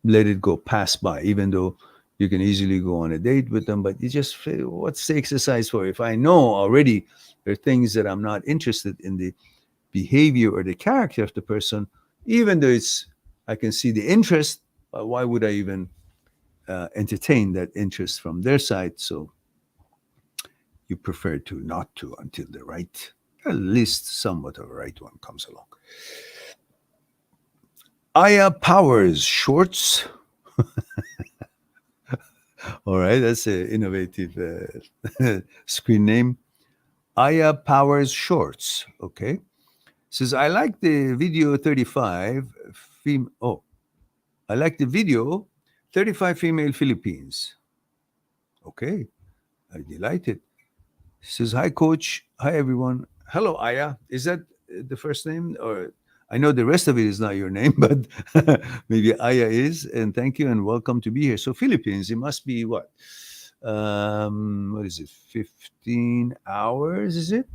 S1: let it go, pass by, even though You can easily go on a date with them, but you just feel, what's the exercise for? If I know already there are things that I'm not interested in the behavior or the character of the person, even though I can see the interest, why would I even entertain that interest from their side? So you prefer to not to until the right, at least somewhat of a right one comes along. Aya Powers Shorts. All right, that's an innovative screen name. Aya Powers Shorts. Okay. Says, I like the video 35. I like the video 35 female Philippines. Okay. I'm delighted. Says, hi, coach. Hi, everyone. Hello, Aya. Is that the first name? Or I know the rest of it is not your name, but maybe Aya is. And thank you and welcome to be here. So, Philippines, it must be what? What is it? 15 hours, is it?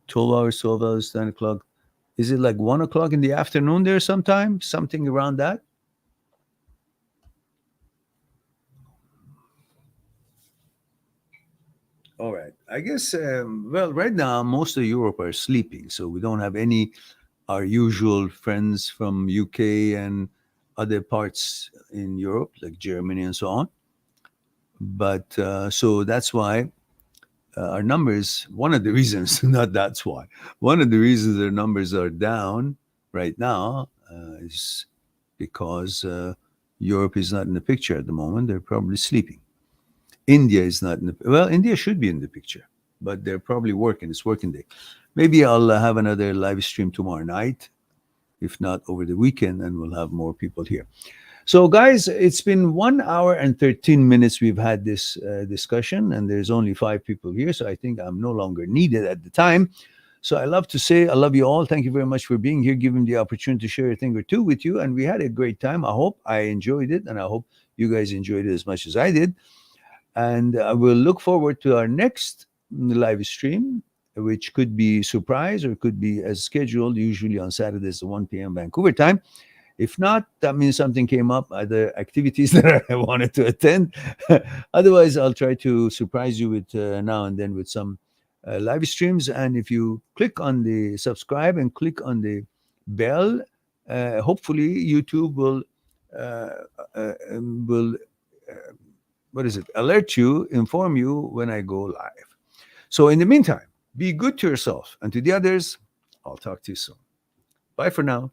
S1: 12 hours, 10 o'clock. Is it like 1 o'clock in the afternoon there sometime? Something around that? All right. I guess, well, right now, most of Europe are sleeping. So we don't have any, our usual friends from UK and other parts in Europe, like Germany and so on. But so that's why our numbers, one of the reasons, not that's why, one of the reasons our numbers are down right now is because Europe is not in the picture at the moment. They're probably sleeping. India is not in the, well, India should be in the picture, but they're probably working. It's working day. Maybe I'll have another live stream tomorrow night, if not over the weekend, and we'll have more people here. So, guys, it's been 1 hour and 13 minutes we've had this discussion, and there's only 5 people here. So I think I'm no longer needed at the time. So I love to say, I love you all. Thank you very much for being here, giving the opportunity to share a thing or two with you. And we had a great time. I hope I enjoyed it, and I hope you guys enjoyed it as much as I did. And I will look forward to our next live stream, which could be surprise or could be as scheduled, usually on Saturdays at 1 p.m. Vancouver time. If not, that means something came up, other activities that I wanted to attend. Otherwise, I'll try to surprise you with now and then with some live streams. And if you click on the subscribe and click on the bell, hopefully YouTube uh, will what is it? Alert you, inform you when I go live. So in the meantime, be good to yourself and to the others. I'll talk to you soon. Bye for now.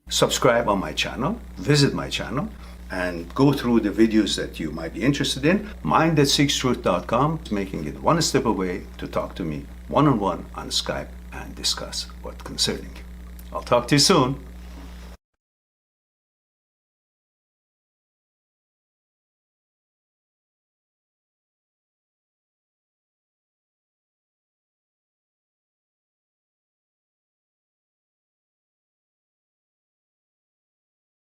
S1: Subscribe on my channel, visit my channel, and go through the videos that you might be interested in. Mind.seekstruth.com is making it one step away to talk to me one-on-one on Skype and discuss what's concerning you. I'll talk to you soon.